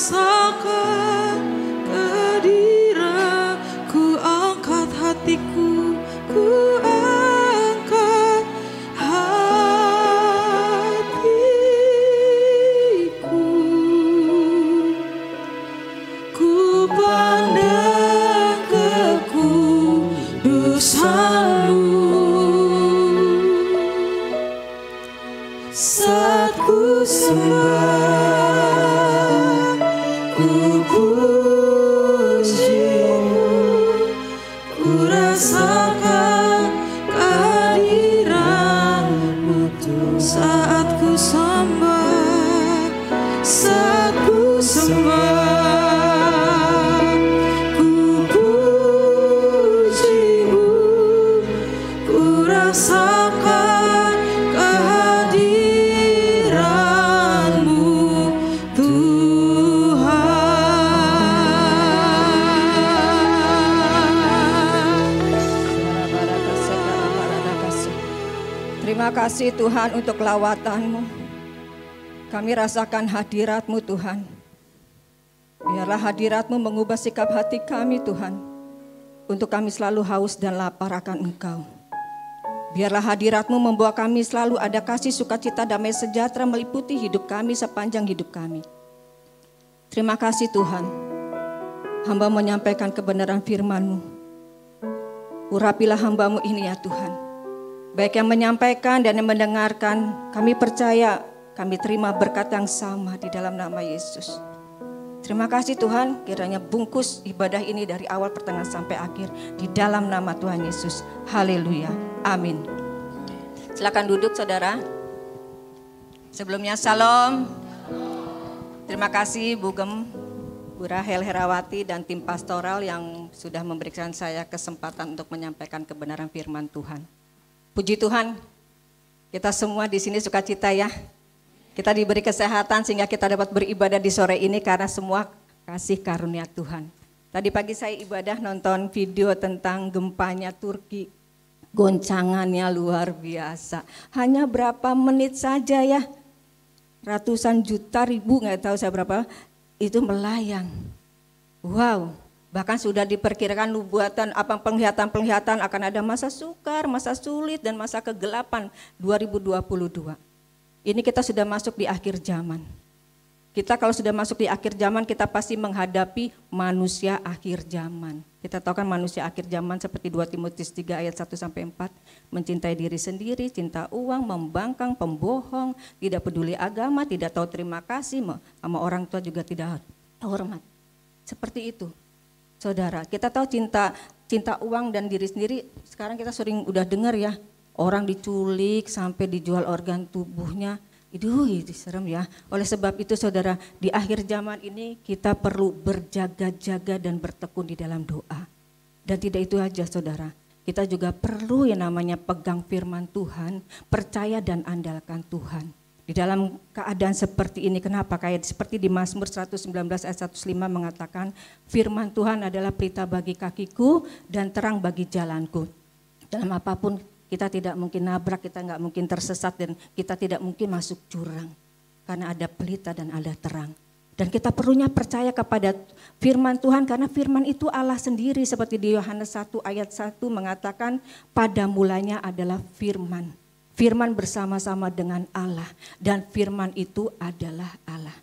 rasakan kehadiran, ku angkat hatiku, ku angkat hatiku, ku pandang kekudusan-Mu. Saat ku sembah, ku puji-Mu, ku rasakan kehadiran-Mu. Saat ku sembah, saat ku sembah, ku puji-Mu, ku rasakan kehadiran-Mu, Tuhan. Terima kasih Tuhan untuk lawatan-Mu. Kami rasakan hadirat-Mu Tuhan. Biarlah hadirat-Mu mengubah sikap hati kami Tuhan. Untuk kami selalu haus dan lapar akan Engkau. Biarlah hadirat-Mu membawa kami selalu ada kasih, sukacita, damai sejahtera meliputi hidup kami sepanjang hidup kami. Terima kasih Tuhan. Hamba menyampaikan kebenaran firman-Mu. Urapilah hamba-Mu ini ya Tuhan. Baik yang menyampaikan dan yang mendengarkan, kami percaya, kami terima berkat yang sama di dalam nama Yesus. Terima kasih Tuhan, kiranya bungkus ibadah ini dari awal pertengahan sampai akhir di dalam nama Tuhan Yesus. Haleluya. Amin. Silakan duduk saudara. Sebelumnya salam. Terima kasih Bu Gem, Bu Rahel Herawati dan tim pastoral yang sudah memberikan saya kesempatan untuk menyampaikan kebenaran firman Tuhan. Puji Tuhan, kita semua di sini sukacita ya. Kita diberi kesehatan sehingga kita dapat beribadah di sore ini karena semua kasih karunia Tuhan. Tadi pagi saya ibadah nonton video tentang gempanya Turki. Goncangannya luar biasa. Hanya berapa menit saja ya. Ratusan juta ribu nggak tahu saya berapa itu melayang. Wow, bahkan sudah diperkirakan nubuatan apa penglihatan-penglihatan akan ada masa sukar, masa sulit dan masa kegelapan 2022. Ini kita sudah masuk di akhir zaman. Kita kalau sudah masuk di akhir zaman kita pasti menghadapi manusia akhir zaman. Kita tahu kan manusia akhir zaman seperti 2 Timotius 3 ayat 1-4. Mencintai diri sendiri, cinta uang, membangkang, pembohong, tidak peduli agama, tidak tahu terima kasih, sama orang tua juga tidak hormat. Seperti itu. Saudara, kita tahu cinta uang dan diri sendiri, sekarang kita sering udah dengar ya. Orang diculik sampai dijual organ tubuhnya, itu serem ya. Oleh sebab itu saudara, di akhir zaman ini kita perlu berjaga-jaga dan bertekun di dalam doa. Dan tidak itu aja saudara, kita juga perlu yang namanya pegang firman Tuhan, percaya dan andalkan Tuhan. Di dalam keadaan seperti ini, kenapa? Kayak seperti di Mazmur 119 ayat 105 mengatakan, firman Tuhan adalah pelita bagi kakiku dan terang bagi jalanku. Dalam apapun kita tidak mungkin nabrak, kita nggak mungkin tersesat dan kita tidak mungkin masuk jurang. Karena ada pelita dan ada terang. Dan kita perlunya percaya kepada firman Tuhan karena firman itu Allah sendiri. Seperti di Yohanes 1 ayat 1 mengatakan pada mulanya adalah firman. Firman bersama-sama dengan Allah dan firman itu adalah Allah.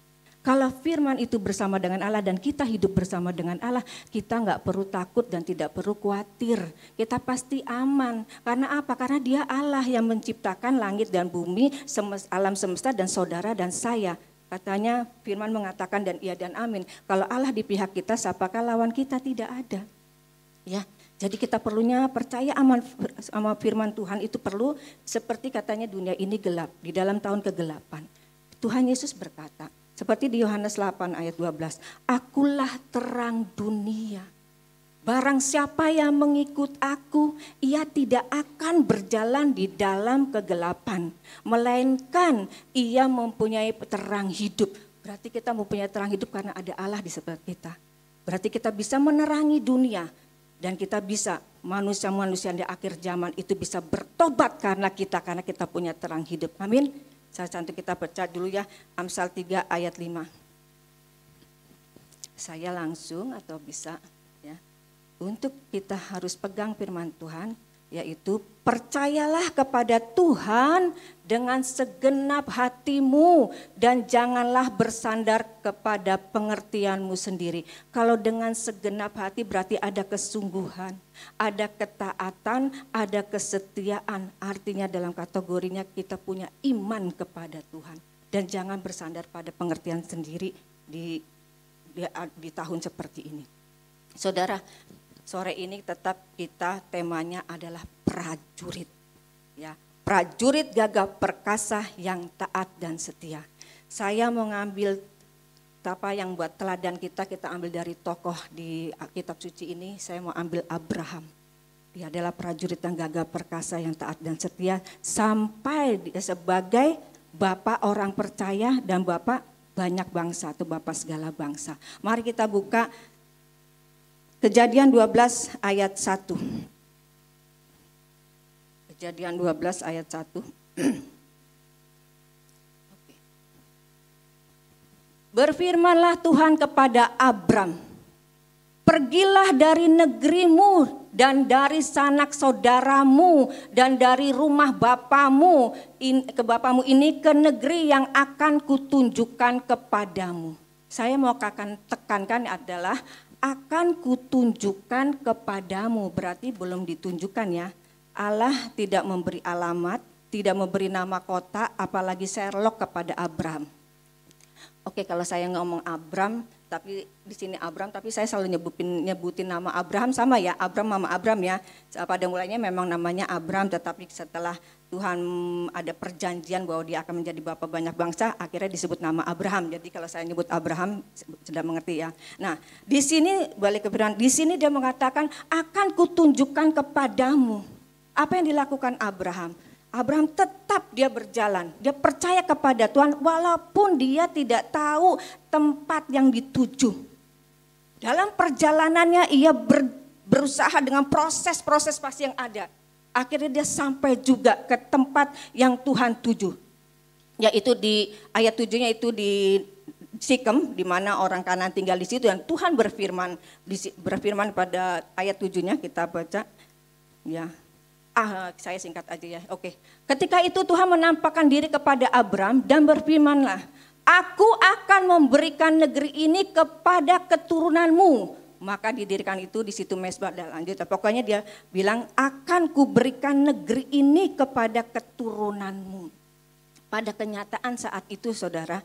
Kalau firman itu bersama dengan Allah dan kita hidup bersama dengan Allah, kita nggak perlu takut dan tidak perlu khawatir. Kita pasti aman. Karena apa? Karena Dia Allah yang menciptakan langit dan bumi, alam semesta dan saudara dan saya. Katanya firman mengatakan dan iya dan amin. Kalau Allah di pihak kita, siapakah lawan kita? Tidak ada. Ya. Jadi kita perlunya percaya sama firman Tuhan itu perlu seperti katanya dunia ini gelap di dalam tahun kegelapan. Tuhan Yesus berkata, seperti di Yohanes 8 ayat 12, akulah terang dunia. Barang siapa yang mengikut aku, ia tidak akan berjalan di dalam kegelapan. Melainkan ia mempunyai terang hidup. Berarti kita mempunyai terang hidup karena ada Allah di sebelah kita. Berarti kita bisa menerangi dunia. Dan kita bisa, manusia-manusia di akhir zaman itu bisa bertobat karena kita punya terang hidup. Amin. Saya cantik kita baca dulu ya, Amsal 3 ayat 5. saya langsung atau bisa ya. Untuk kita harus pegang firman Tuhan, yaitu percayalah kepada Tuhan dengan segenap hatimu dan janganlah bersandar kepada pengertianmu sendiri. Kalau dengan segenap hati berarti ada kesungguhan, ada ketaatan, ada kesetiaan. Artinya dalam kategorinya kita punya iman kepada Tuhan. Dan jangan bersandar pada pengertian sendiri di tahun seperti ini. Saudara, sore ini tetap kita temanya adalah prajurit. Ya, prajurit gagah perkasa yang taat dan setia. Saya mau ngambil apa yang buat teladan kita ambil dari tokoh di kitab suci ini. Saya mau ambil Abraham. Dia adalah prajurit yang gagah perkasa yang taat dan setia sampai dia sebagai bapak orang percaya dan bapak banyak bangsa atau bapak segala bangsa. Mari kita buka Kejadian 12 ayat 1. Kejadian 12 ayat 1. Berfirmanlah Tuhan kepada Abram, pergilah dari negerimu dan dari sanak saudaramu dan dari rumah bapamu ini ke negeri yang akan kutunjukkan kepadamu. Saya mau tekankan adalah akan kutunjukkan kepadamu, berarti belum ditunjukkan ya. Allah tidak memberi alamat, tidak memberi nama kota, apalagi Sherlock kepada Abram. Oke, kalau saya ngomong Abram, tapi di sini Abram, tapi saya selalu nyebutin nama Abraham sama ya, Abram mama Abram ya. Pada mulanya memang namanya Abram, tetapi setelah Tuhan ada perjanjian bahwa dia akan menjadi bapa banyak bangsa, akhirnya disebut nama Abraham. Jadi kalau saya nyebut Abraham sudah mengerti ya. Nah, di sini balik ke firman, di sini dia mengatakan akan kutunjukkan kepadamu. Apa yang dilakukan Abraham? Abraham tetap dia berjalan, dia percaya kepada Tuhan walaupun dia tidak tahu tempat yang dituju. Dalam perjalanannya ia berusaha dengan proses-proses pasti yang ada. Akhirnya dia sampai juga ke tempat yang Tuhan tuju. Yaitu di ayat 7-nya itu di Sikem, di mana orang Kanaan tinggal di situ. Dan Tuhan berfirman pada ayat 7-nya kita baca. Ya. Saya singkat aja ya. Oke. Ketika itu Tuhan menampakkan diri kepada Abram dan berfirmanlah, aku akan memberikan negeri ini kepada keturunanmu. Maka didirikan itu di situ Mesbah dan lanjut. Pokoknya dia bilang akan kuberikan negeri ini kepada keturunanmu. Pada kenyataan saat itu saudara,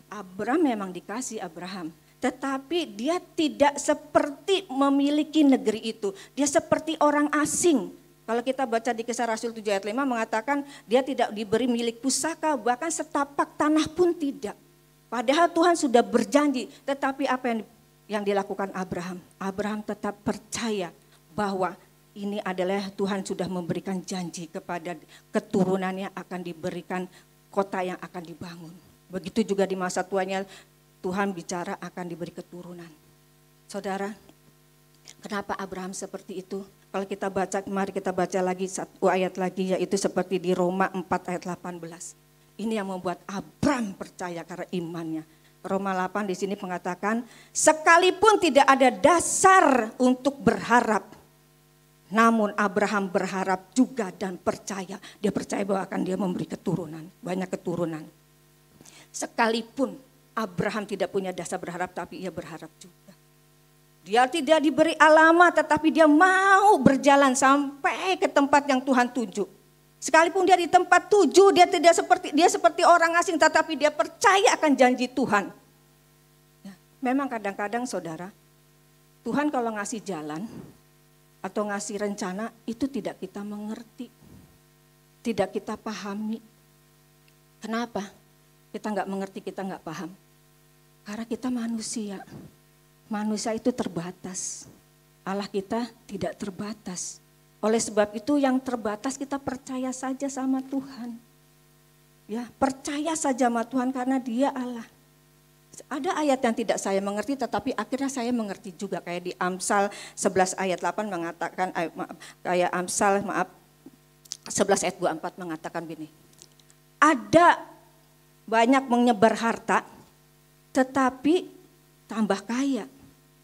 Abram memang dikasih Abraham. Tetapi dia tidak seperti memiliki negeri itu. Dia seperti orang asing. Kalau kita baca di Kisah Rasul 7 ayat 5 mengatakan dia tidak diberi milik pusaka, bahkan setapak tanah pun tidak. Padahal Tuhan sudah berjanji, tetapi apa yang dilakukan Abraham? Abraham tetap percaya bahwa ini adalah Tuhan sudah memberikan janji kepada keturunannya akan diberikan kota yang akan dibangun. Begitu juga di masa tuanya Tuhan bicara akan diberi keturunan. Saudara, kenapa Abraham seperti itu? Kalau kita baca, mari kita baca lagi satu ayat lagi, yaitu seperti di Roma 4 ayat 18. Ini yang membuat Abram percaya karena imannya. Roma 8 di sini mengatakan, sekalipun tidak ada dasar untuk berharap, namun Abraham berharap juga dan percaya. Dia percaya bahwa akan dia memberi keturunan, banyak keturunan. Sekalipun Abraham tidak punya dasar berharap, tapi ia berharap juga. Dia tidak diberi alamat, tetapi dia mau berjalan sampai ke tempat yang Tuhan tunjuk. Sekalipun dia di tempat tuju, dia seperti orang asing, tetapi dia percaya akan janji Tuhan. Ya, memang kadang-kadang saudara, Tuhan kalau ngasih jalan atau ngasih rencana itu tidak kita mengerti, tidak kita pahami. Kenapa? Kita nggak mengerti, kita nggak paham. Karena kita manusia. Manusia itu terbatas, Allah kita tidak terbatas. Oleh sebab itu yang terbatas kita percaya saja sama Tuhan. Ya, percaya saja sama Tuhan karena Dia Allah. Ada ayat yang tidak saya mengerti tetapi akhirnya saya mengerti juga, kayak di Amsal 11 ayat 8 mengatakan, kayak Amsal 11 ayat 24 mengatakan begini. Ada banyak menyebar harta tetapi tambah kaya.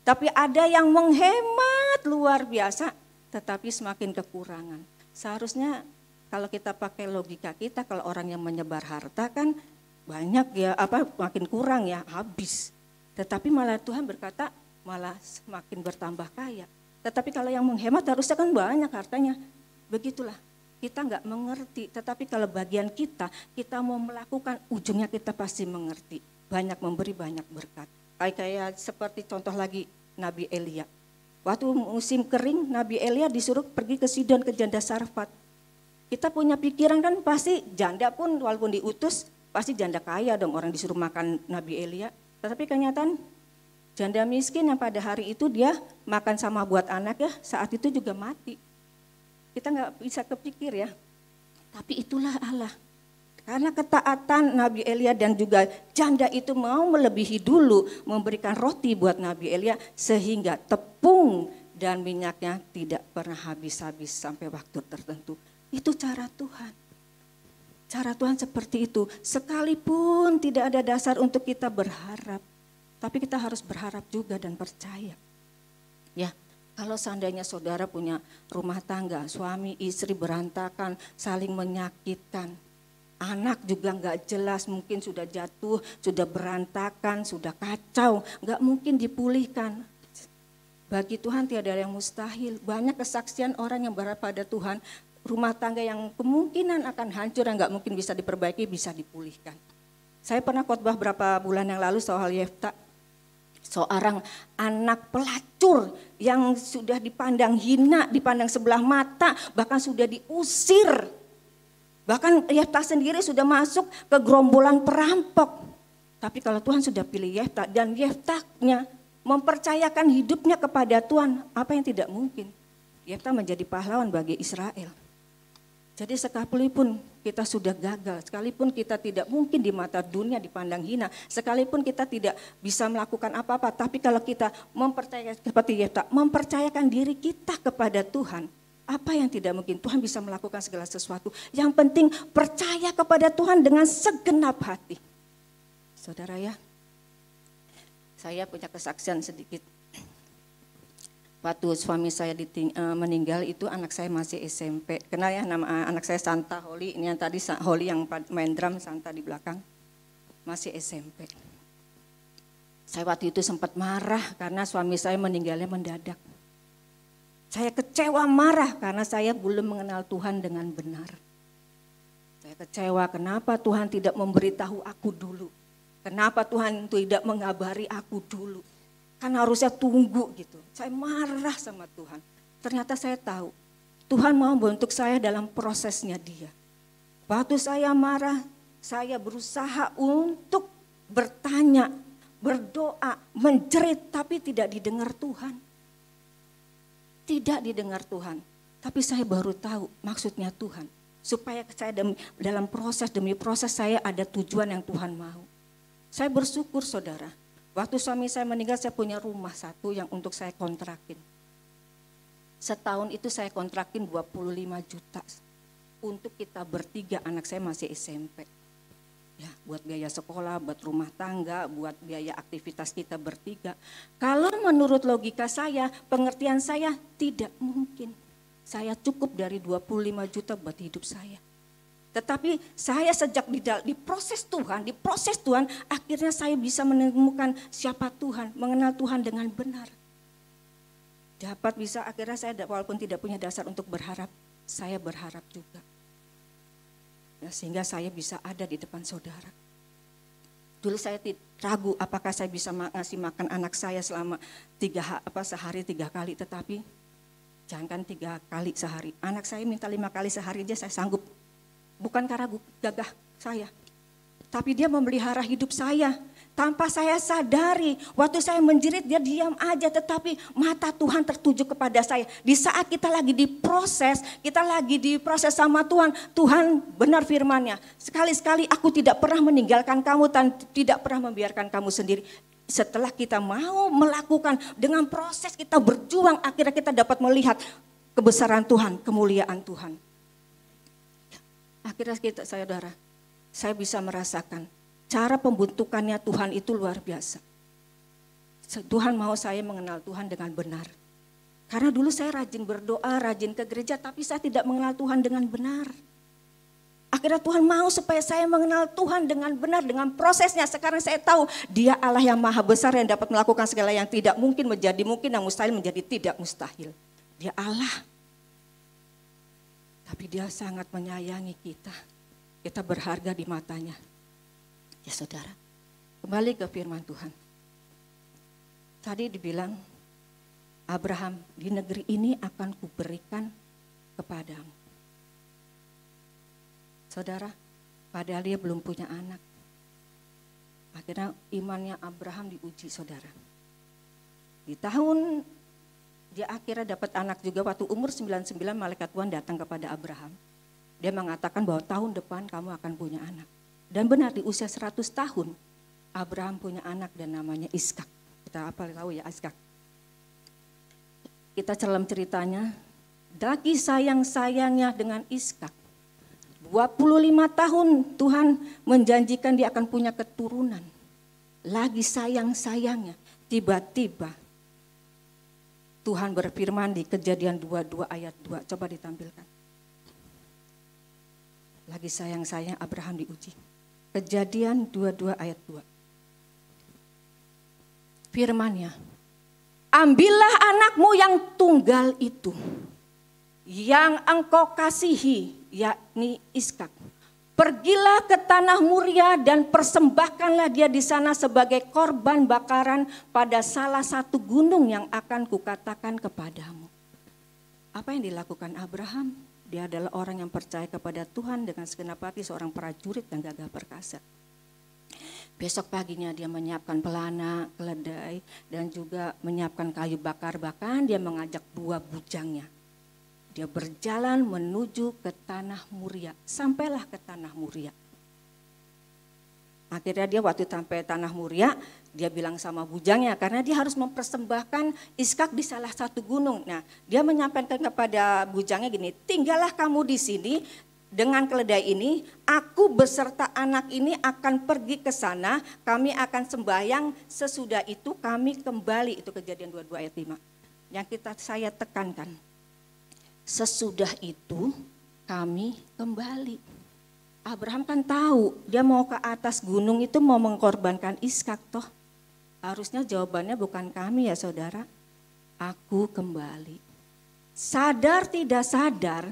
Tapi ada yang menghemat luar biasa, tetapi semakin kekurangan. Seharusnya kalau kita pakai logika kita, kalau orang yang menyebar harta kan banyak ya, makin kurang ya, habis. Tetapi malah Tuhan berkata malah semakin bertambah kaya. Tetapi kalau yang menghemat harusnya kan banyak hartanya. Begitulah, kita nggak mengerti. Tetapi kalau bagian kita mau melakukan, ujungnya kita pasti mengerti. Banyak memberi, banyak berkat. Kayak seperti contoh lagi Nabi Elia. Waktu musim kering, Nabi Elia disuruh pergi ke Sidon, ke janda Sarfat. Kita punya pikiran kan pasti janda pun walaupun diutus, pasti janda kaya dong orang disuruh makan Nabi Elia. Tetapi kenyataan janda miskin yang pada hari itu dia makan sama buat anak ya, saat itu juga mati. Kita nggak bisa kepikir ya. Tapi itulah Allah. Karena ketaatan Nabi Elia dan juga janda itu mau melebihi dulu memberikan roti buat Nabi Elia sehingga tepung dan minyaknya tidak pernah habis-habis sampai waktu tertentu. Itu cara Tuhan. Cara Tuhan seperti itu. Sekalipun tidak ada dasar untuk kita berharap, tapi kita harus berharap juga dan percaya. Ya, kalau seandainya saudara punya rumah tangga, suami istri berantakan, saling menyakitkan, anak juga nggak jelas, mungkin sudah jatuh, sudah berantakan, sudah kacau, nggak mungkin dipulihkan. Bagi Tuhan tiada yang mustahil. Banyak kesaksian orang yang berharap pada Tuhan, rumah tangga yang kemungkinan akan hancur, yang nggak mungkin bisa diperbaiki, bisa dipulihkan. Saya pernah khotbah berapa bulan yang lalu soal Yefta, seorang anak pelacur yang sudah dipandang hina, dipandang sebelah mata, bahkan sudah diusir. Bahkan Yefta sendiri sudah masuk ke gerombolan perampok. Tapi kalau Tuhan sudah pilih Yefta dan Yeftanya mempercayakan hidupnya kepada Tuhan, apa yang tidak mungkin? Yefta menjadi pahlawan bagi Israel. Jadi sekalipun kita sudah gagal, sekalipun kita tidak mungkin di mata dunia dipandang hina, sekalipun kita tidak bisa melakukan apa-apa, tapi kalau kita mempercayakan seperti Yefta, mempercayakan diri kita kepada Tuhan, apa yang tidak mungkin? Tuhan bisa melakukan segala sesuatu. Yang penting percaya kepada Tuhan dengan segenap hati. Saudara ya, saya punya kesaksian sedikit. Waktu suami saya meninggal itu anak saya masih SMP. Kenal ya nama anak saya Santa Holly, ini yang tadi Holly yang main drum, Santa di belakang. Masih SMP. Saya waktu itu sempat marah karena suami saya meninggalnya mendadak. Saya kecewa marah karena saya belum mengenal Tuhan dengan benar. Saya kecewa kenapa Tuhan tidak memberitahu aku dulu. Kenapa Tuhan tidak mengabari aku dulu. Kan harusnya tunggu gitu. Saya marah sama Tuhan. Ternyata saya tahu Tuhan mau membentuk saya dalam prosesnya Dia. Waktu saya marah, saya berusaha untuk bertanya, berdoa, menjerit, tapi tidak didengar Tuhan. Tidak didengar Tuhan. Tapi saya baru tahu maksudnya Tuhan. Supaya saya dalam proses demi proses saya ada tujuan yang Tuhan mau. Saya bersyukur saudara. Waktu suami saya meninggal saya punya rumah satu yang untuk saya kontrakin. Setahun itu saya kontrakin 25 juta. Untuk kita bertiga, anak saya masih SMP. Ya, buat biaya sekolah, buat rumah tangga, buat biaya aktivitas kita bertiga. Kalau menurut logika saya, pengertian saya tidak mungkin. Saya cukup dari 25 juta buat hidup saya. Tetapi saya sejak di proses Tuhan, akhirnya saya bisa menemukan siapa Tuhan, mengenal Tuhan dengan benar. Dapat bisa akhirnya saya walaupun tidak punya dasar untuk berharap, saya berharap juga. Ya, sehingga saya bisa ada di depan saudara. Dulu saya ragu apakah saya bisa ngasih makan anak saya selama sehari 3 kali, tetapi jangankan 3 kali sehari. Anak saya minta 5 kali sehari aja saya sanggup. Bukan karena gagah saya, tapi Dia memelihara hidup saya. Tanpa saya sadari, waktu saya menjerit Dia diam aja, tetapi mata Tuhan tertuju kepada saya. Di saat kita lagi diproses sama Tuhan, Tuhan benar firman-Nya. Sekali-sekali aku tidak pernah meninggalkan kamu dan tidak pernah membiarkan kamu sendiri. Setelah kita mau melakukan dengan proses kita berjuang, akhirnya kita dapat melihat kebesaran Tuhan, kemuliaan Tuhan. Akhirnya saya bisa merasakan cara pembentukannya Tuhan itu luar biasa. Tuhan mau saya mengenal Tuhan dengan benar. Karena dulu saya rajin berdoa, rajin ke gereja, tapi saya tidak mengenal Tuhan dengan benar. Akhirnya Tuhan mau supaya saya mengenal Tuhan dengan benar, dengan prosesnya. Sekarang saya tahu Dia Allah yang maha besar yang dapat melakukan segala yang tidak mungkin menjadi mungkin, yang mustahil menjadi tidak mustahil. Dia Allah. Tapi Dia sangat menyayangi kita. Kita berharga di matanya. Ya saudara, kembali ke firman Tuhan. Tadi dibilang, Abraham, di negeri ini akan kuberikan kepadamu. Saudara, padahal dia belum punya anak. Akhirnya imannya Abraham diuji, saudara. Di tahun dia akhirnya dapat anak juga waktu umur 99, malaikat Tuhan datang kepada Abraham. Dia mengatakan bahwa tahun depan kamu akan punya anak. Dan benar di usia 100 tahun Abraham punya anak dan namanya Ishak. Kita apa tahu ya Ishak. Kita celam ceritanya, lagi sayang-sayangnya dengan Ishak. 25 tahun Tuhan menjanjikan dia akan punya keturunan. Lagi sayang-sayangnya, tiba-tiba Tuhan berfirman di Kejadian 22 ayat 2. Coba ditampilkan. Lagi sayang-sayang Abraham diuji. Kejadian 22 ayat 2. Firman-Nya, ambillah anakmu yang tunggal itu, yang engkau kasihi, yakni Ishak. Pergilah ke tanah Moria dan persembahkanlah dia di sana sebagai korban bakaran pada salah satu gunung yang akan kukatakan kepadamu. Apa yang dilakukan Abraham? Dia adalah orang yang percaya kepada Tuhan dengan segenap hati, seorang prajurit yang gagah perkasa. Besok paginya dia menyiapkan pelana, keledai, dan juga menyiapkan kayu bakar. Bahkan dia mengajak 2 bujangnya. Dia berjalan menuju ke tanah Moria. Sampailah ke tanah Moria. Akhirnya dia waktu sampai tanah Moria, dia bilang sama bujangnya, karena dia harus mempersembahkan Ishak di salah satu gunung. Nah, dia menyampaikan kepada bujangnya gini, tinggallah kamu di sini dengan keledai ini, aku beserta anak ini akan pergi ke sana, kami akan sembahyang, sesudah itu kami kembali. Itu Kejadian 22 ayat 5. Yang saya tekankan, sesudah itu kami kembali. Abraham kan tahu dia mau ke atas gunung itu mau mengkorbankan Ishak toh. Harusnya jawabannya bukan kami ya saudara. Aku kembali. Sadar tidak sadar,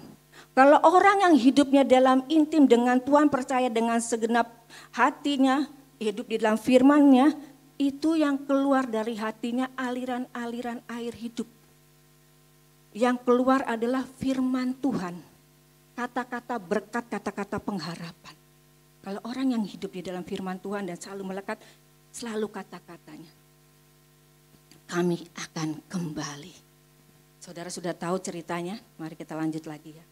kalau orang yang hidupnya dalam intim dengan Tuhan, percaya dengan segenap hatinya, hidup di dalam firman-Nya, itu yang keluar dari hatinya aliran-aliran air hidup. Yang keluar adalah firman Tuhan, kata-kata berkat, kata-kata pengharapan. Kalau orang yang hidup di dalam firman Tuhan dan selalu melekat, selalu kata-katanya, kami akan kembali. Saudara sudah tahu ceritanya, mari kita lanjut lagi ya.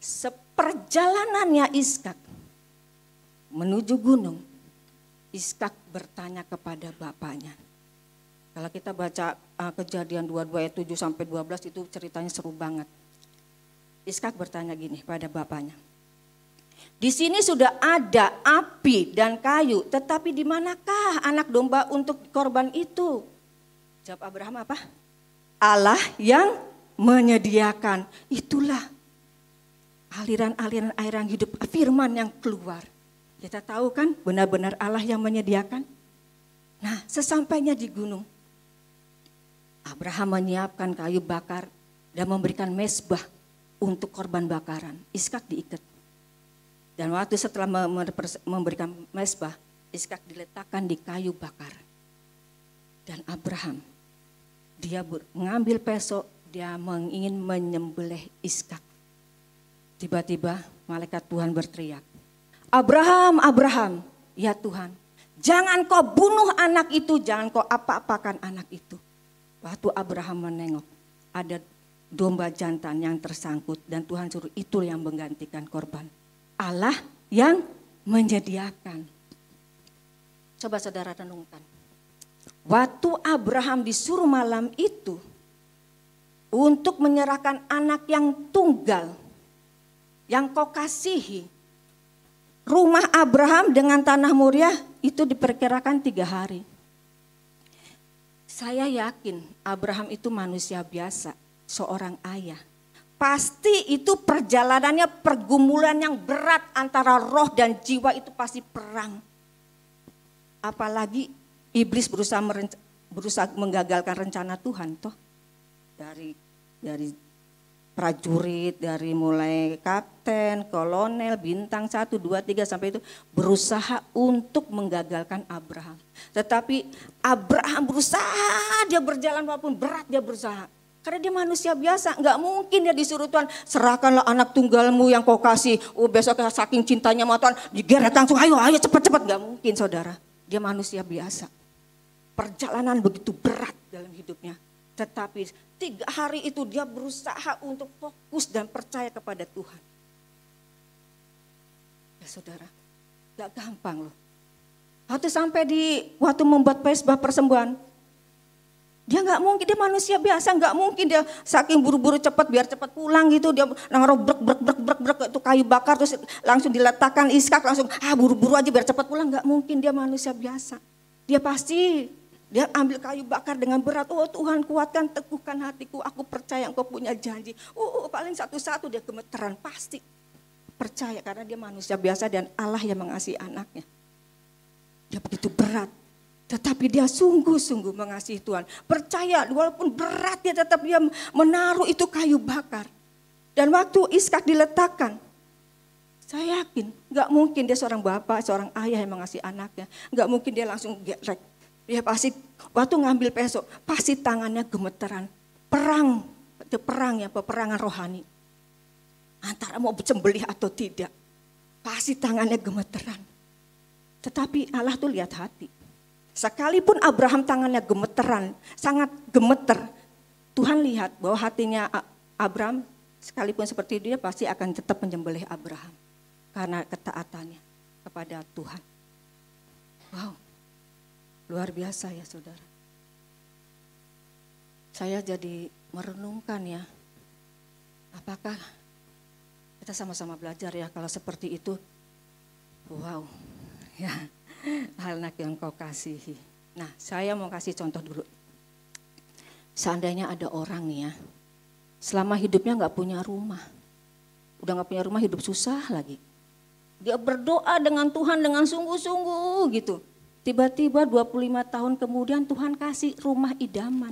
Seperjalanannya Ishak menuju gunung, Ishak bertanya kepada bapaknya. Kalau kita baca Kejadian 22 ayat 7 sampai 12 itu ceritanya seru banget. Ishak bertanya gini pada bapaknya. Di sini sudah ada api dan kayu, tetapi di manakah anak domba untuk korban itu? Jawab Abraham apa? Allah yang menyediakan. Itulah aliran-aliran air yang hidup, firman yang keluar. Kita tahu kan benar-benar Allah yang menyediakan. Nah, sesampainya di gunung, Abraham menyiapkan kayu bakar dan memberikan mezbah untuk korban bakaran. Ishak diikat. Dan waktu setelah memberikan mezbah, Ishak diletakkan di kayu bakar. Dan Abraham, dia mengambil pisau, dia ingin menyembelih Ishak. Tiba-tiba malaikat Tuhan berteriak, Abraham, Abraham, ya Tuhan, jangan kau bunuh anak itu, jangan kau apa-apakan anak itu. Waktu Abraham menengok, ada domba jantan yang tersangkut dan Tuhan suruh itu yang menggantikan korban. Allah yang menyediakan. Coba saudara renungkan. Waktu Abraham disuruh malam itu untuk menyerahkan anak yang tunggal, yang kau kasihi. Rumah Abraham dengan tanah Moria itu diperkirakan 3 hari. Saya yakin Abraham itu manusia biasa, seorang ayah. Pasti itu perjalanannya pergumulan yang berat antara roh dan jiwa, itu pasti perang. Apalagi iblis berusaha menggagalkan rencana Tuhan toh. Dari prajurit, dari mulai kapten, kolonel, bintang 1, 2, 3 sampai itu berusaha untuk menggagalkan Abraham. Tetapi Abraham berusaha, dia berjalan walaupun berat dia berusaha. Karena dia manusia biasa, nggak mungkin dia disuruh Tuhan, serahkanlah anak tunggalmu yang kau kasih. Oh besok saking cintanya sama Tuhan, digeret langsung, ayo cepat-cepat. Nggak mungkin saudara, dia manusia biasa. Perjalanan begitu berat dalam hidupnya. Tetapi 3 hari itu dia berusaha untuk fokus dan percaya kepada Tuhan. Ya saudara, gak gampang loh. Waktu membuat pesta persembahan, dia gak mungkin, dia manusia biasa, gak mungkin dia saking buru-buru cepat biar cepat pulang gitu. Dia naruh brek itu kayu bakar terus langsung diletakkan Ishak, langsung buru-buru aja biar cepat pulang. Gak mungkin, dia manusia biasa. Dia ambil kayu bakar dengan berat. Oh Tuhan, kuatkan, teguhkan hatiku. Aku percaya Engkau punya janji. Paling satu-satu dia gemeteran. Pasti percaya karena dia manusia biasa dan Allah yang mengasihi anaknya. Dia begitu berat. Tetapi dia sungguh-sungguh mengasihi Tuhan. Percaya walaupun berat dia tetap dia menaruh itu kayu bakar. Dan waktu Ishak diletakkan, saya yakin gak mungkin dia seorang bapak, seorang ayah yang mengasihi anaknya. Gak mungkin dia langsung getrek. Dia pasti waktu ngambil peso, pasti tangannya gemeteran. Peperangan rohani. Antara mau sembelih atau tidak. Pasti tangannya gemeteran. Tetapi Allah tuh lihat hati. Sekalipun Abraham tangannya gemeteran, sangat gemeter. Tuhan lihat bahwa hatinya Abraham sekalipun seperti dia pasti akan tetap menyembelih Abraham. Karena ketaatannya kepada Tuhan. Wow. Luar biasa ya saudara. Saya jadi merenungkan ya. Apakah kita sama-sama belajar ya kalau seperti itu. Wow. Ya, anak yang Kau kasihi. Nah, saya mau kasih contoh dulu. Seandainya ada orang nih ya. Selama hidupnya gak punya rumah. Udah gak punya rumah, hidup susah lagi. Dia berdoa dengan Tuhan dengan sungguh-sungguh gitu. Tiba-tiba 25 tahun kemudian Tuhan kasih rumah idaman.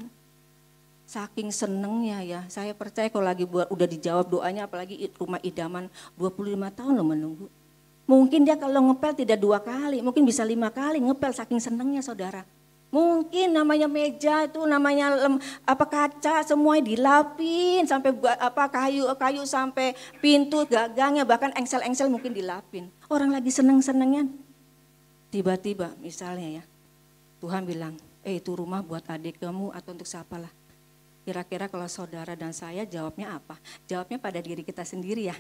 Saking senengnya ya, saya percaya kalau lagi udah dijawab doanya, apalagi rumah idaman 25 tahun loh menunggu. Mungkin dia kalau ngepel tidak 2 kali, mungkin bisa 5 kali ngepel saking senengnya saudara. Mungkin namanya meja itu, namanya kaca semuanya dilapin sampai kayu sampai pintu gagangnya, bahkan engsel-engsel mungkin dilapin. Orang lagi seneng-senengnya. Tiba-tiba misalnya ya, Tuhan bilang, itu rumah buat adik kamu atau untuk siapalah. Kira-kira kalau saudara dan saya jawabnya apa? Jawabnya pada diri kita sendiri ya.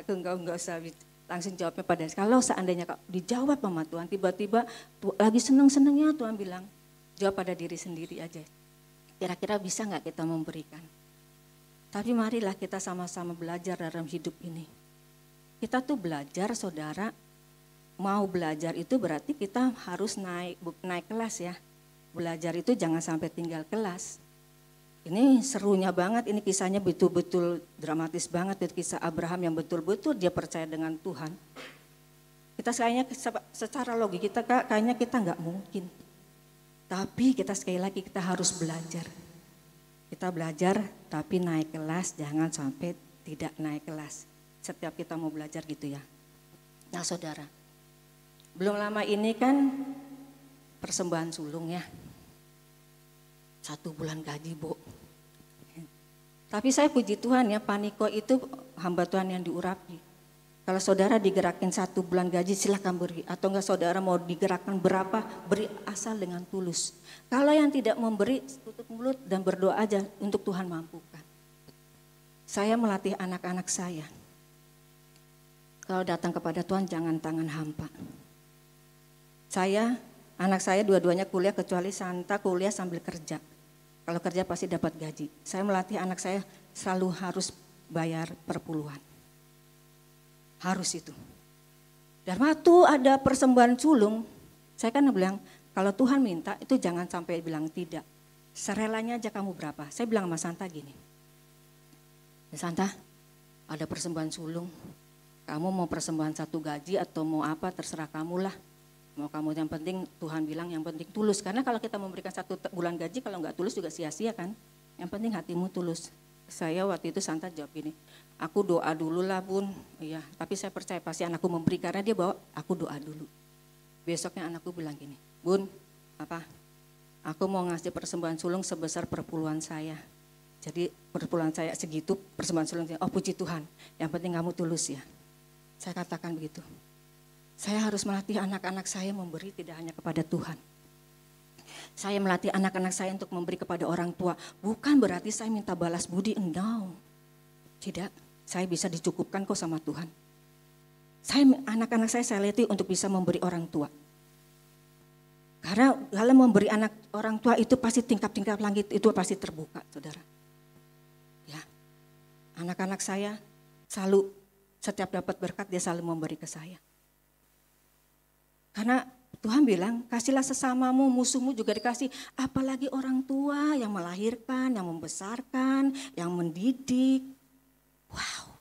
Aku enggak usah langsung jawabnya pada, kalau seandainya dijawab sama Tuhan, tiba-tiba lagi seneng-senengnya Tuhan bilang, jawab pada diri sendiri aja. Kira-kira bisa gak kita memberikan? Tapi marilah kita sama-sama belajar dalam hidup ini. Kita tuh belajar saudara, mau belajar itu berarti kita harus naik kelas ya. Belajar itu jangan sampai tinggal kelas. Ini serunya banget, ini kisahnya betul-betul dramatis banget. Itu kisah Abraham yang betul-betul dia percaya dengan Tuhan. Kita kayaknya secara logika kayaknya kita nggak mungkin. Tapi kita sekali lagi kita harus belajar. Kita belajar tapi naik kelas, jangan sampai tidak naik kelas. Setiap kita mau belajar gitu ya. Nah saudara, belum lama ini kan persembahan sulung ya. 1 bulan gaji Bu. Tapi saya puji Tuhan ya, Paniko itu hamba Tuhan yang diurapi. Kalau saudara digerakin 1 bulan gaji silahkan beri. Atau enggak saudara mau digerakkan berapa, beri asal dengan tulus. Kalau yang tidak memberi, tutup mulut dan berdoa aja untuk Tuhan mampukan. Saya melatih anak-anak saya. Kalau datang kepada Tuhan jangan tangan hampa. Anak saya dua-duanya kuliah kecuali Santa kuliah sambil kerja. Kalau kerja pasti dapat gaji. Saya melatih anak saya selalu harus bayar perpuluhan. Harus itu. Dan waktu ada persembahan sulung, saya kan bilang Kalau Tuhan minta itu jangan sampai bilang tidak. Serelanya aja kamu berapa. Saya bilang sama Santa gini. Santa, ada persembahan sulung. Kamu mau persembahan 1 gaji atau mau apa terserah kamu lah. Mau kamu yang penting Tuhan bilang yang penting tulus. Karena kalau kita memberikan 1 bulan gaji kalau nggak tulus juga sia-sia kan. Yang penting hatimu tulus. Saya waktu itu Santa jawab gini, aku doa dulu lah bun. Iya, tapi saya percaya pasti anakku memberi karena dia bawa aku doa dulu. Besoknya anakku bilang gini, bun apa? Aku mau ngasih persembahan sulung sebesar perpuluhan saya. Jadi perpuluhan saya segitu persembahan sulung. Oh puji Tuhan, yang penting kamu tulus ya. Saya katakan begitu. Saya harus melatih anak-anak saya memberi tidak hanya kepada Tuhan. Saya melatih anak-anak saya untuk memberi kepada orang tua. Bukan berarti saya minta balas budi, no. Tidak, saya bisa dicukupkan kok sama Tuhan. Anak-anak saya latih untuk bisa memberi orang tua. Karena kalau memberi anak orang tua itu pasti tingkap-tingkap langit itu pasti terbuka, saudara. Ya, anak-anak saya selalu setiap dapat berkat dia selalu memberi ke saya. Karena Tuhan bilang, kasihlah sesamamu, musuhmu juga dikasih. Apalagi orang tua yang melahirkan, yang membesarkan, yang mendidik. Wow,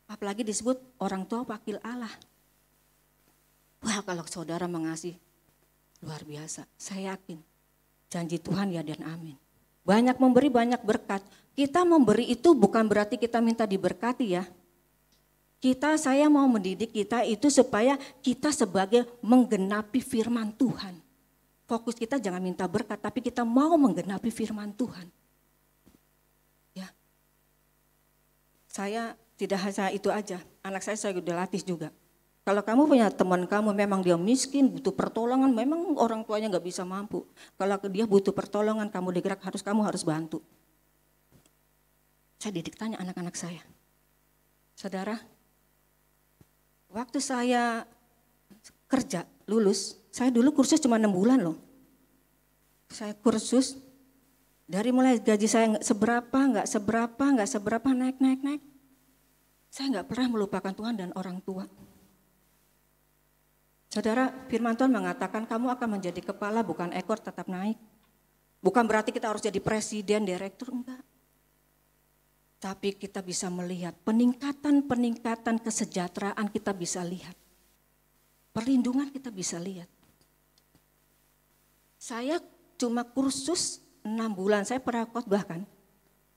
apalagi disebut orang tua wakil Allah. Wah, kalau saudara mengasihi, luar biasa. Saya yakin, janji Tuhan ya dan amin. Banyak memberi, banyak berkat. Kita memberi itu bukan berarti kita minta diberkati ya. Saya mau mendidik kita itu supaya kita sebagai menggenapi firman Tuhan. Fokus kita jangan minta berkat, tapi kita mau menggenapi firman Tuhan. Ya, saya tidak hanya itu aja, anak saya sudah latih juga. Kalau kamu punya teman kamu memang dia miskin, butuh pertolongan, memang orang tuanya nggak bisa mampu. Kalau dia butuh pertolongan, kamu kamu harus bantu. Saya didik tanya anak-anak saya. Saudara, waktu saya kerja, lulus, saya dulu kursus cuma 6 bulan loh. Saya kursus, dari mulai gaji saya nggak seberapa, naik. Saya nggak pernah melupakan Tuhan dan orang tua. Saudara, firman Tuhan mengatakan kamu akan menjadi kepala bukan ekor, tetap naik. Bukan berarti kita harus jadi presiden, direktur, enggak. Tapi kita bisa melihat peningkatan kesejahteraan kita bisa lihat. Perlindungan kita bisa lihat. Saya cuma kursus 6 bulan, saya pernah khotbah kan.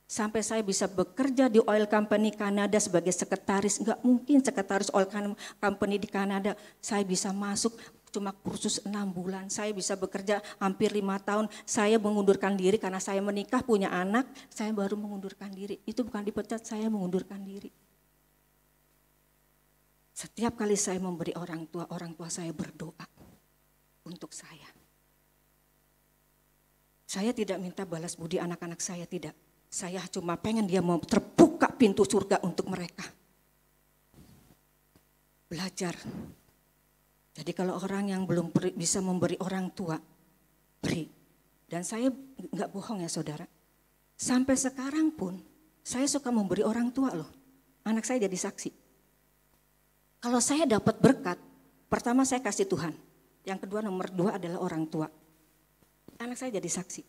Sampai saya bisa bekerja di oil company Kanada sebagai sekretaris. Enggak mungkin sekretaris oil company di Kanada saya bisa masuk cuma kursus 6 bulan. Saya bisa bekerja hampir 5 tahun. Saya mengundurkan diri karena saya menikah, punya anak. Saya baru mengundurkan diri. Itu bukan dipecat, saya mengundurkan diri. Setiap kali saya memberi orang tua saya berdoa untuk saya. Saya tidak minta balas budi anak-anak saya, tidak. Saya cuma pengen dia mau terbuka pintu surga untuk mereka. Belajar. Jadi kalau orang yang belum bisa memberi orang tua, beri. Dan saya enggak bohong ya saudara. Sampai sekarang pun saya suka memberi orang tua loh. Anak saya jadi saksi. Kalau saya dapat berkat, pertama saya kasih Tuhan. Yang kedua nomor 2 adalah orang tua. Anak saya jadi saksi.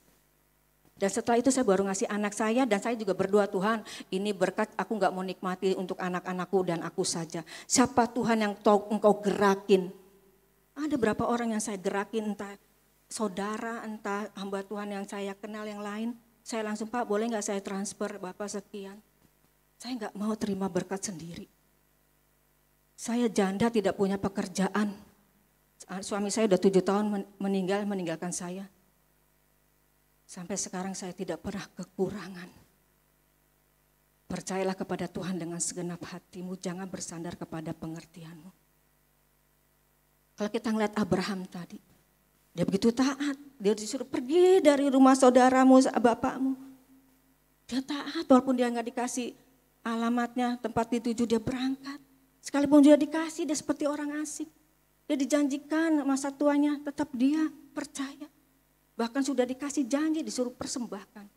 Dan setelah itu saya baru ngasih anak saya dan saya juga berdoa Tuhan ini berkat aku enggak mau nikmati untuk anak-anakku dan aku saja. Siapa Tuhan yang engkau gerakin? Ada berapa orang yang saya gerakin, entah saudara, entah hamba Tuhan yang saya kenal yang lain. Saya langsung, Pak boleh gak saya transfer Bapak sekian. Saya gak mau terima berkat sendiri. Saya janda tidak punya pekerjaan. Suami saya udah 7 tahun meninggalkan saya. Sampai sekarang saya tidak pernah kekurangan. Percayalah kepada Tuhan dengan segenap hatimu, jangan bersandar kepada pengertianmu. Kalau kita ngeliat Abraham tadi, dia begitu taat, dia disuruh pergi dari rumah saudaramu, bapakmu. Dia taat walaupun dia nggak dikasih alamatnya, tempat dituju dia berangkat. Sekalipun dia dikasih, dia seperti orang asing. Dia dijanjikan masa tuanya, tetap dia percaya. Bahkan sudah dikasih janji, disuruh persembahkan.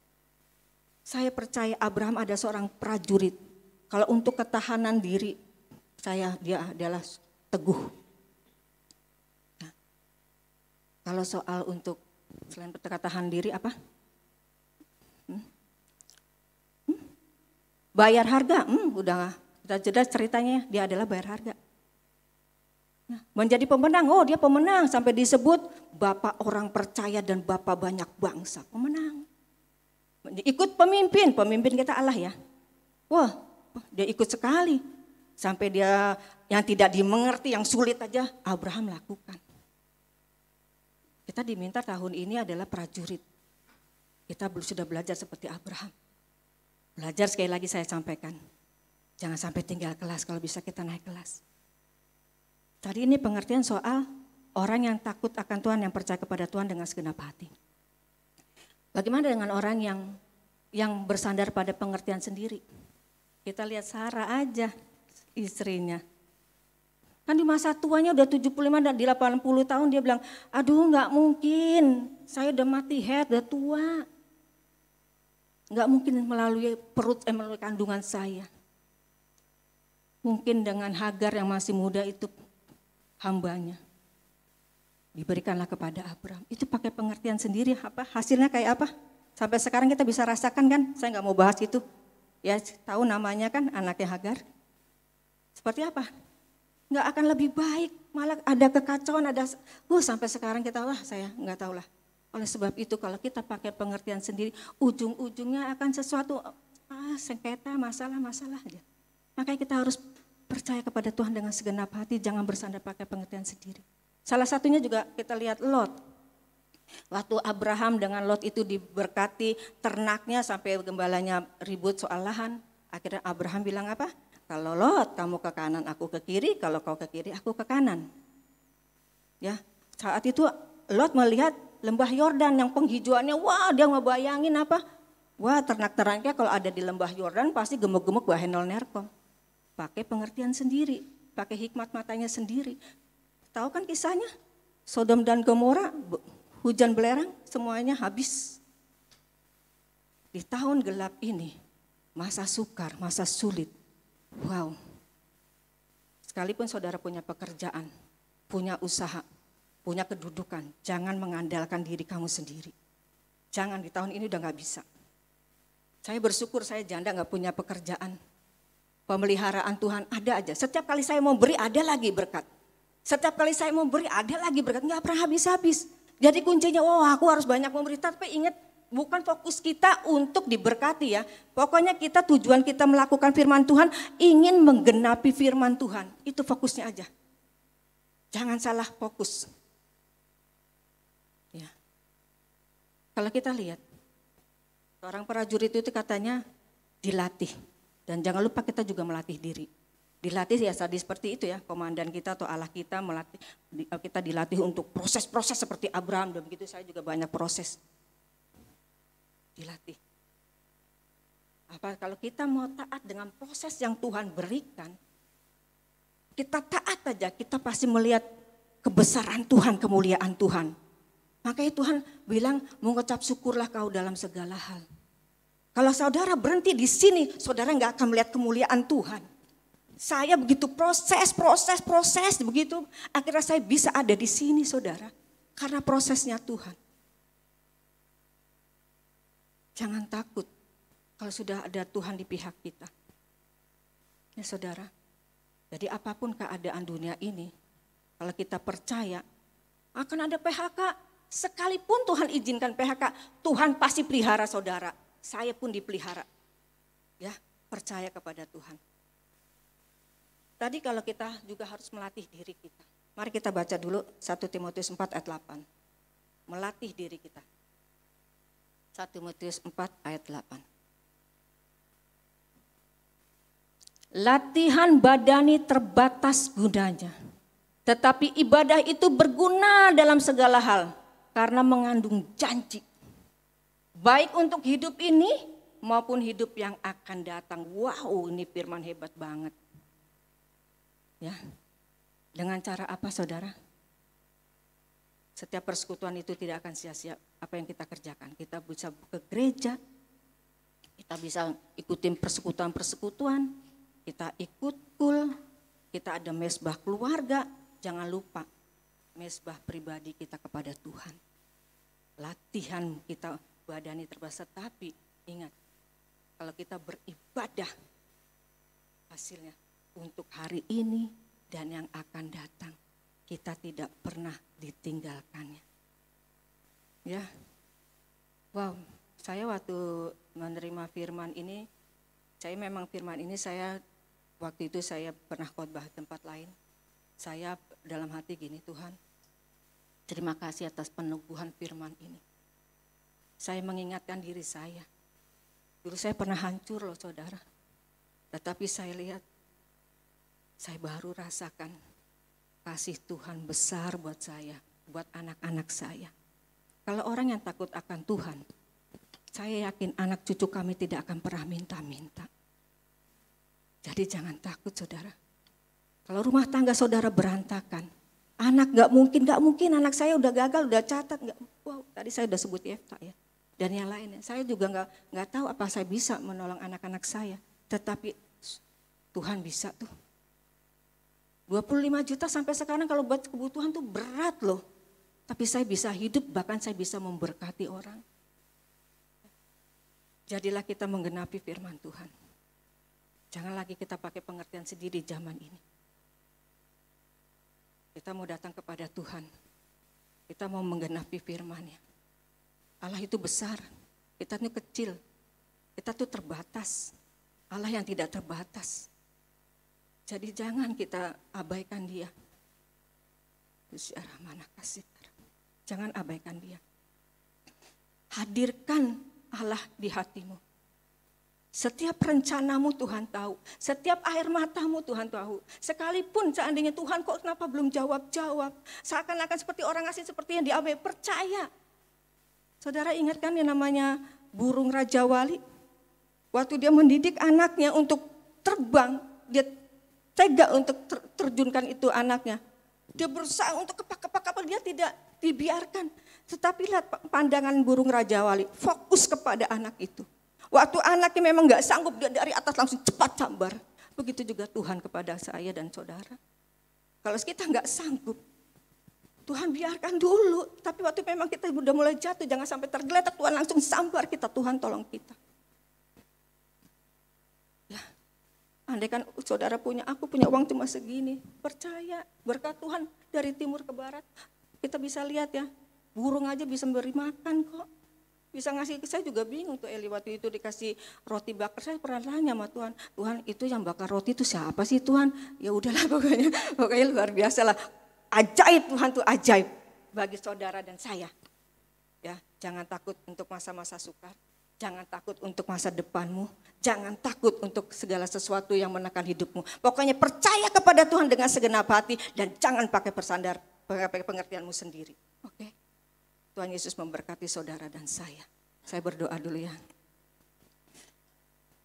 Saya percaya Abraham ada seorang prajurit. Kalau untuk ketahanan diri, dia adalah teguh. Kalau soal untuk selain perkataan diri apa? Bayar harga, udah jelas ceritanya dia adalah bayar harga. Nah, menjadi pemenang, dia pemenang sampai disebut Bapak orang percaya dan Bapak banyak bangsa, pemenang. Ikut pemimpin kita Allah ya. Wah, dia ikut sekali. Sampai dia yang tidak dimengerti, yang sulit aja Abraham lakukan. Kita diminta tahun ini adalah prajurit. Kita sudah belajar seperti Abraham. Belajar sekali lagi saya sampaikan. Jangan sampai tinggal kelas, kalau bisa kita naik kelas. Tadi ini pengertian soal orang yang takut akan Tuhan, yang percaya kepada Tuhan dengan segenap hati. Bagaimana dengan orang yang bersandar pada pengertian sendiri? Kita lihat Sarah aja, istrinya. Kan di masa tuanya udah 75 dan di 80 tahun dia bilang, aduh nggak mungkin, saya udah mati head, udah tua. Nggak mungkin melalui melalui kandungan saya. Mungkin dengan Hagar yang masih muda itu hambanya. Diberikanlah kepada Abraham. Itu pakai pengertian sendiri, apa hasilnya kayak apa? Sampai sekarang kita bisa rasakan kan, saya nggak mau bahas itu. Ya tahu namanya kan anaknya Hagar. Seperti apa? Nggak akan lebih baik, malah ada kekacauan, sampai sekarang kita saya nggak tahu lah. Oleh sebab itu kalau kita pakai pengertian sendiri, ujung-ujungnya akan sesuatu sengketa, masalah aja. Makanya kita harus percaya kepada Tuhan dengan segenap hati, jangan bersandar pakai pengertian sendiri. Salah satunya juga kita lihat Lot. Waktu Abraham dengan Lot itu diberkati, ternaknya sampai gembalanya ribut soal lahan. Akhirnya Abraham bilang apa? Kalau Lot kamu ke kanan, aku ke kiri, kalau kau ke kiri, aku ke kanan. Ya, saat itu Lot melihat lembah Yordan yang penghijauannya, dia ngebayangin apa? Ternak-ternaknya kalau ada di lembah Yordan pasti gemuk-gemuk bahenol nerkom. Pakai pengertian sendiri, pakai hikmat matanya sendiri. Tahu kan kisahnya? Sodom dan Gomora, hujan belerang, semuanya habis. Di tahun gelap ini, masa sukar, masa sulit. Wow, sekalipun saudara punya pekerjaan, punya usaha, punya kedudukan, jangan mengandalkan diri kamu sendiri. Jangan, di tahun ini udah gak bisa. Saya bersyukur saya janda gak punya pekerjaan. Pemeliharaan Tuhan ada aja. Setiap kali saya mau beri ada lagi berkat. Setiap kali saya mau beri ada lagi berkat. Gak pernah habis-habis. Jadi kuncinya, aku harus banyak memberi. Tapi ingat, bukan fokus kita untuk diberkati ya. Pokoknya tujuan kita melakukan firman Tuhan, ingin menggenapi firman Tuhan. Itu fokusnya aja. Jangan salah fokus. Ya. Kalau kita lihat, seorang prajurit itu katanya dilatih. Dan jangan lupa kita juga melatih diri. Dilatih ya tadi seperti itu ya, komandan kita atau Allah kita melatih, kita dilatih untuk proses-proses seperti Abraham. Dan begitu saya juga banyak proses. Dilatih. Kalau kita mau taat dengan proses yang Tuhan berikan, kita taat aja, kita pasti melihat kebesaran Tuhan, kemuliaan Tuhan. Makanya Tuhan bilang, mengucap syukurlah kau dalam segala hal. Kalau saudara berhenti di sini, saudara nggak akan melihat kemuliaan Tuhan. Saya begitu proses, begitu. Akhirnya saya bisa ada di sini saudara, karena prosesnya Tuhan. Jangan takut kalau sudah ada Tuhan di pihak kita. Ya saudara, jadi apapun keadaan dunia ini, kalau kita percaya akan ada PHK, sekalipun Tuhan izinkan PHK, Tuhan pasti pelihara saudara. Saya pun dipelihara. Ya, percaya kepada Tuhan. Tadi kalau kita juga harus melatih diri kita. Mari kita baca dulu 1 Timotius 4 ayat 8. Melatih diri kita. 1 Timotius 4 ayat 8. Latihan badani terbatas gunanya. Tetapi ibadah itu berguna dalam segala hal. Karena mengandung janji. Baik untuk hidup ini maupun hidup yang akan datang. Wow, ini firman hebat banget. Ya, dengan cara apa saudara? Setiap persekutuan itu tidak akan sia-sia apa yang kita kerjakan. Kita bisa ke gereja, kita bisa ikutin persekutuan-persekutuan, kita ikut kul, kita ada mesbah keluarga. Jangan lupa, mezbah pribadi kita kepada Tuhan. Latihan kita badani terbatas, tapi ingat, kalau kita beribadah, hasilnya untuk hari ini dan yang akan datang, kita tidak pernah ditinggalkannya. Ya, wow, saya waktu menerima firman ini, saya waktu itu saya pernah khotbah tempat lain. Saya dalam hati gini, Tuhan, terima kasih atas peneguhan firman ini. Saya mengingatkan diri saya. Dulu saya pernah hancur loh saudara. Tetapi saya lihat, saya baru rasakan kasih Tuhan besar buat saya, buat anak-anak saya. Kalau orang yang takut akan Tuhan, saya yakin anak cucu kami tidak akan pernah minta-minta. Jadi jangan takut saudara. Kalau rumah tangga saudara berantakan, anak gak mungkin anak saya udah gagal, udah catat. Wow, tadi saya udah sebut Yefta ya. Dan yang lainnya, saya juga nggak tahu apa saya bisa menolong anak-anak saya. Tetapi Tuhan bisa tuh. 25 juta sampai sekarang kalau buat kebutuhan tuh berat loh. Tapi saya bisa hidup, bahkan saya bisa memberkati orang. Jadilah kita menggenapi firman Tuhan. Jangan lagi kita pakai pengertian sendiri zaman ini. Kita mau datang kepada Tuhan. Kita mau menggenapi firman-Nya. Allah itu besar, kita itu kecil, kita tuh terbatas. Allah yang tidak terbatas. Jadi jangan kita abaikan Dia. Jangan abaikan Dia. Hadirkan Allah di hatimu. Setiap rencanamu Tuhan tahu, setiap air matamu Tuhan tahu. Sekalipun seandainya Tuhan kok kenapa belum jawab-jawab, seakan-akan seperti orang asing, seperti yang diabaikan, percaya. Saudara ingat kan yang namanya burung Raja Wali? Waktu dia mendidik anaknya untuk terbang, dia tega untuk terjunkan itu anaknya. Dia berusaha untuk kepak kapal, dia tidak dibiarkan. Tetapi lihat pandangan burung Raja Wali, fokus kepada anak itu. Waktu anaknya memang gak sanggup, dia dari atas langsung cepat sambar. Begitu juga Tuhan kepada saya dan saudara. Kalau kita gak sanggup, Tuhan biarkan dulu, tapi waktu memang kita sudah mulai jatuh, jangan sampai tergeletak, Tuhan langsung sambar kita, Tuhan tolong kita. Ya, andai kan saudara aku punya uang cuma segini, percaya berkat Tuhan dari timur ke barat, kita bisa lihat ya, burung aja bisa beri makan kok. Bisa ngasih, saya juga bingung tuh Eli waktu itu dikasih roti bakar, saya pernah tanya sama Tuhan, Tuhan itu yang bakar roti itu siapa sih Tuhan? Ya udahlah pokoknya luar biasa lah. Ajaib Tuhan tuh ajaib bagi saudara dan saya. Ya, jangan takut untuk masa-masa sukar, jangan takut untuk masa depanmu, jangan takut untuk segala sesuatu yang menekan hidupmu. Pokoknya percaya kepada Tuhan dengan segenap hati dan jangan pakai pengertianmu sendiri. Oke. Tuhan Yesus memberkati saudara dan saya. Saya berdoa dulu ya.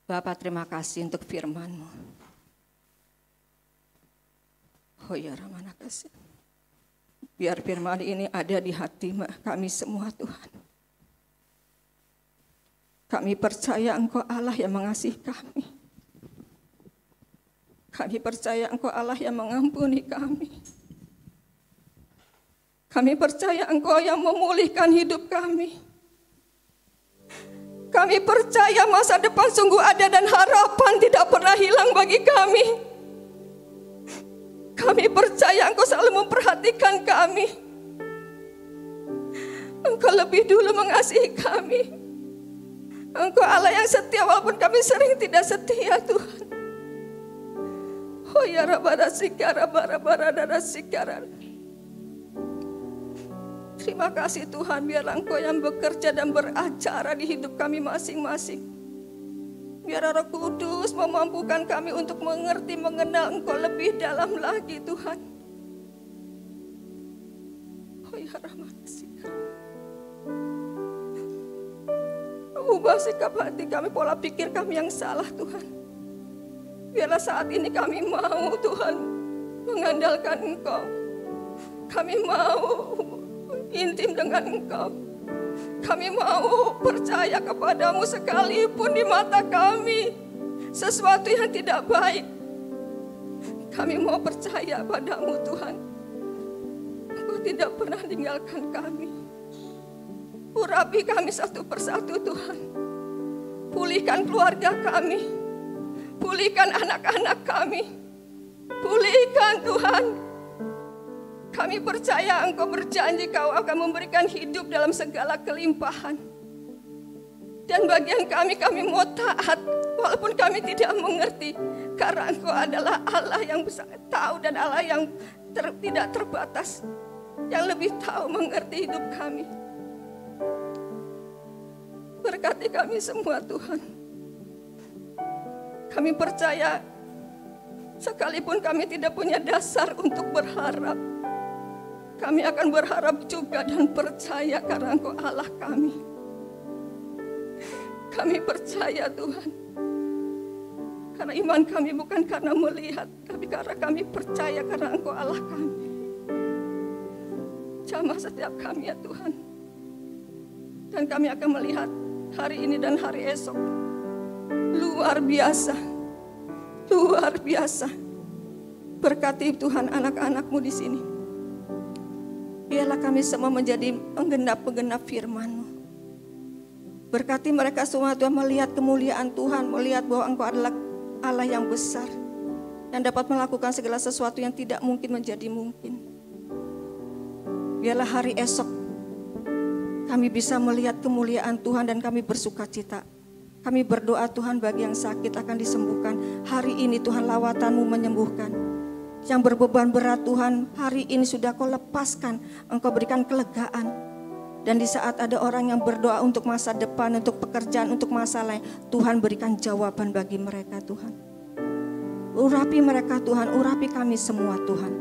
Bapa, terima kasih untuk firman-Mu. Oh ya Ramana kasih. Biar firman ini ada di hati kami semua Tuhan. Kami percaya Engkau Allah yang mengasihi kami. Kami percaya Engkau Allah yang mengampuni kami. Kami percaya Engkau yang memulihkan hidup kami. Kami percaya masa depan sungguh ada dan harapan tidak pernah hilang bagi kami. Kami percaya Engkau selalu memperhatikan kami. Engkau lebih dulu mengasihi kami. Engkau Allah yang setia walaupun kami sering tidak setia Tuhan. Oh ya Rabara Sikara Barabara Sikara. Terima kasih Tuhan, biarlah Engkau yang bekerja dan beracara di hidup kami masing-masing. Biar Roh Kudus memampukan kami untuk mengerti, mengenal Engkau lebih dalam lagi Tuhan. Oh ya Rahmat Sikap. Ubah sikap hati kami, pola pikir kami yang salah Tuhan. Biarlah saat ini kami mau Tuhan mengandalkan Engkau. Kami mau intim dengan Engkau. Kami mau percaya kepadamu sekalipun di mata kami sesuatu yang tidak baik. Kami mau percaya padamu Tuhan. Engkau tidak pernah tinggalkan kami. Urapi kami satu persatu Tuhan. Pulihkan keluarga kami. Pulihkan anak-anak kami. Pulihkan Tuhan. Kami percaya Engkau berjanji Kau akan memberikan hidup dalam segala kelimpahan. Dan bagian kami mau taat walaupun kami tidak mengerti. Karena Engkau adalah Allah yang tahu dan Allah yang tidak terbatas. Yang lebih tahu mengerti hidup kami. Berkati kami semua Tuhan. Kami percaya sekalipun kami tidak punya dasar untuk berharap, kami akan berharap juga dan percaya karena Engkau Allah kami. Kami percaya Tuhan. Karena iman kami bukan karena melihat, tapi karena kami percaya karena Engkau Allah kami. Jamah setiap kami ya Tuhan. Dan kami akan melihat hari ini dan hari esok. Luar biasa. Luar biasa. Berkati Tuhan anak-anak-Mu di sini. Biarlah kami semua menjadi penggenap-penggenap firman-Mu. Berkati mereka semua Tuhan melihat kemuliaan Tuhan. Melihat bahwa Engkau adalah Allah yang besar. Dan dapat melakukan segala sesuatu yang tidak mungkin menjadi mungkin. Biarlah hari esok kami bisa melihat kemuliaan Tuhan dan kami bersuka cita. Kami berdoa Tuhan bagi yang sakit akan disembuhkan. Hari ini Tuhan lawatan-Mu menyembuhkan. Yang berbeban berat Tuhan hari ini sudah Kau lepaskan. Engkau berikan kelegaan. Dan di saat ada orang yang berdoa untuk masa depan, untuk pekerjaan, untuk masalah, Tuhan berikan jawaban bagi mereka Tuhan. Urapi mereka Tuhan, urapi kami semua Tuhan.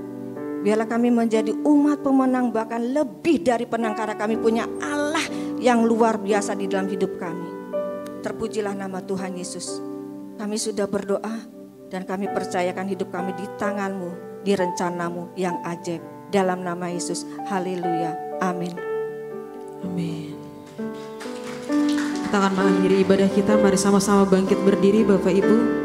Biarlah kami menjadi umat pemenang bahkan lebih dari penang karena kami punya Allah yang luar biasa di dalam hidup kami. Terpujilah nama Tuhan Yesus. Kami sudah berdoa dan kami percayakan hidup kami di tangan-Mu, di rencana-Mu yang ajaib. Dalam nama Yesus, haleluya, amin. Amin. Kita akan mengakhiri ibadah kita, mari sama-sama bangkit berdiri Bapak Ibu.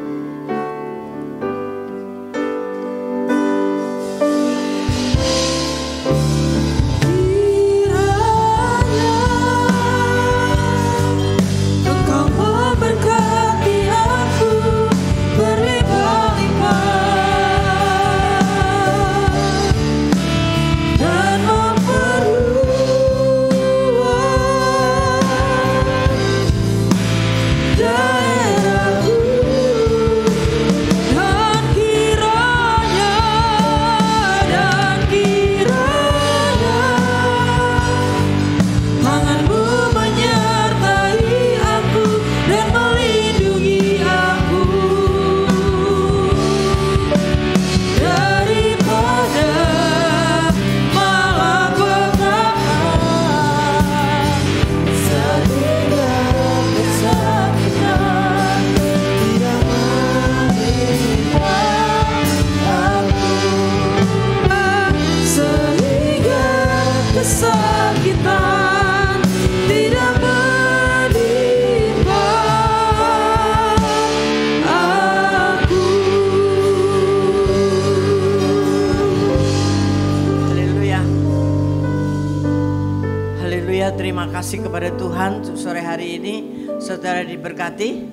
Terima kasih kepada Tuhan sore hari ini, saudara diberkati.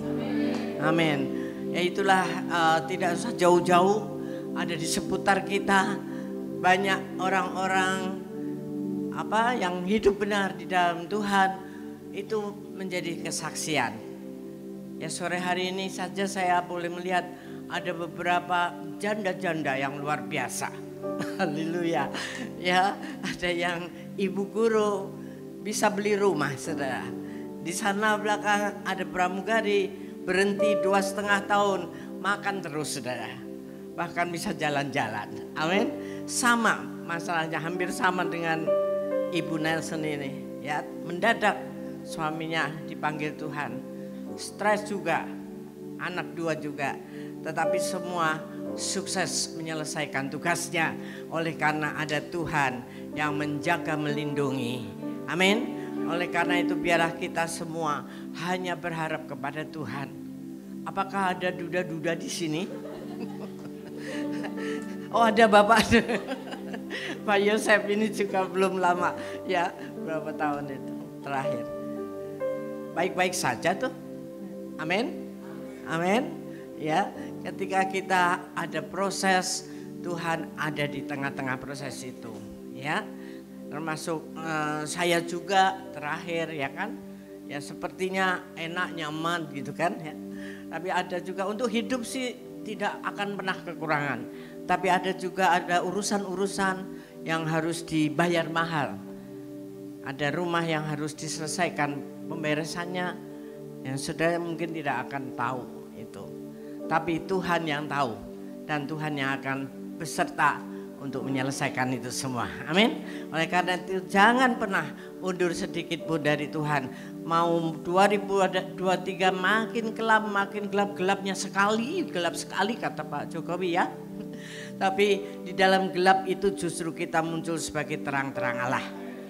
Amin. Ya itulah tidak usah jauh-jauh, ada di seputar kita banyak orang-orang yang hidup benar di dalam Tuhan, itu menjadi kesaksian. Ya sore hari ini saja saya boleh melihat ada beberapa janda-janda yang luar biasa. Haleluya. Ya, ada yang ibu guru bisa beli rumah, saudara. Di sana belakang ada pramugari berhenti 2,5 tahun, makan terus, saudara. Bahkan bisa jalan-jalan. Amin. Sama masalahnya, hampir sama dengan Ibu Nelson ini. Ya, mendadak suaminya dipanggil Tuhan. Stres juga, anak 2 juga. Tetapi semua sukses menyelesaikan tugasnya oleh karena ada Tuhan yang menjaga, melindungi. Amin. Oleh karena itu biarlah kita semua hanya berharap kepada Tuhan. Apakah ada duda-duda di sini? Oh ada Bapak. Pak Yosef ini juga belum lama ya, berapa tahun itu terakhir. Baik-baik saja tuh. Amin. Amin. Ya, ketika kita ada proses, Tuhan ada di tengah-tengah proses itu, ya. Termasuk saya juga terakhir ya kan. Ya sepertinya enak, nyaman gitu kan ya. Tapi ada juga untuk hidup sih tidak akan pernah kekurangan. Tapi ada juga urusan-urusan yang harus dibayar mahal. Ada rumah yang harus diselesaikan pemberesannya yang saudara mungkin tidak akan tahu itu. Tapi Tuhan yang tahu dan Tuhan yang akan beserta untuk menyelesaikan itu semua. Amin. Oleh karena itu jangan pernah mundur sedikit pun dari Tuhan. Mau 2023 makin gelap-gelapnya sekali, gelap sekali kata Pak Jokowi ya. Tapi di dalam gelap itu justru kita muncul sebagai terang-terang Allah.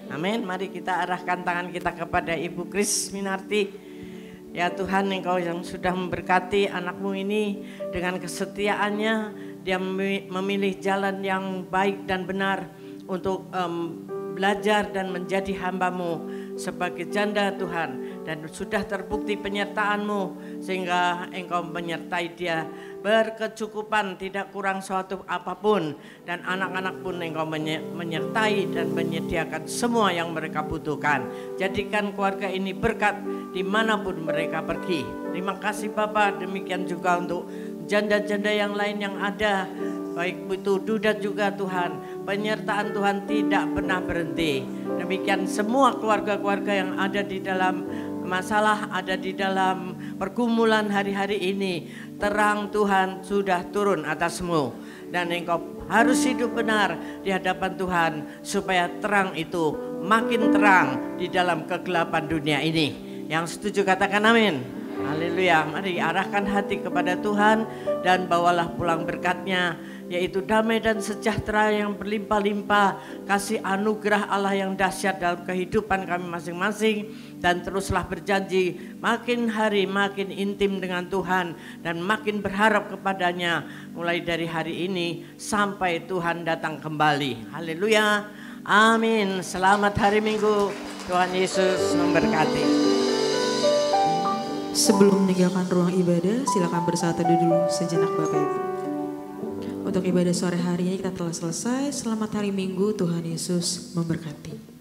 Amin. Mari kita arahkan tangan kita kepada Ibu Kris Minarti. Ya Tuhan, Engkau yang sudah memberkati anakmu ini dengan kesetiaannya. Dia memilih jalan yang baik dan benar untuk belajar dan menjadi hamba-Mu sebagai janda Tuhan. Dan sudah terbukti penyertaan-Mu sehingga Engkau menyertai dia berkecukupan, tidak kurang suatu apapun. Dan anak-anak pun Engkau menyertai dan menyediakan semua yang mereka butuhkan. Jadikan keluarga ini berkat dimanapun mereka pergi. Terima kasih Bapak, demikian juga untuk janda-janda yang lain yang ada, baik itu duda juga Tuhan, penyertaan Tuhan tidak pernah berhenti. Demikian semua keluarga-keluarga yang ada di dalam masalah, ada di dalam pergumulan hari-hari ini, terang Tuhan sudah turun atasmu. Dan engkau harus hidup benar di hadapan Tuhan supaya terang itu makin terang di dalam kegelapan dunia ini. Yang setuju katakan amin. Haleluya. Mari arahkan hati kepada Tuhan dan bawalah pulang berkat-Nya, yaitu damai dan sejahtera yang berlimpah-limpah, kasih anugerah Allah yang dahsyat dalam kehidupan kami masing-masing, dan teruslah berjanji makin hari makin intim dengan Tuhan dan makin berharap kepadanya mulai dari hari ini sampai Tuhan datang kembali. Haleluya. Amin. Selamat hari Minggu. Tuhan Yesus memberkati. Sebelum meninggalkan ruang ibadah, silakan bersatu dulu sejenak Bapak Ibu. Untuk ibadah sore hari ini kita telah selesai. Selamat hari Minggu, Tuhan Yesus memberkati.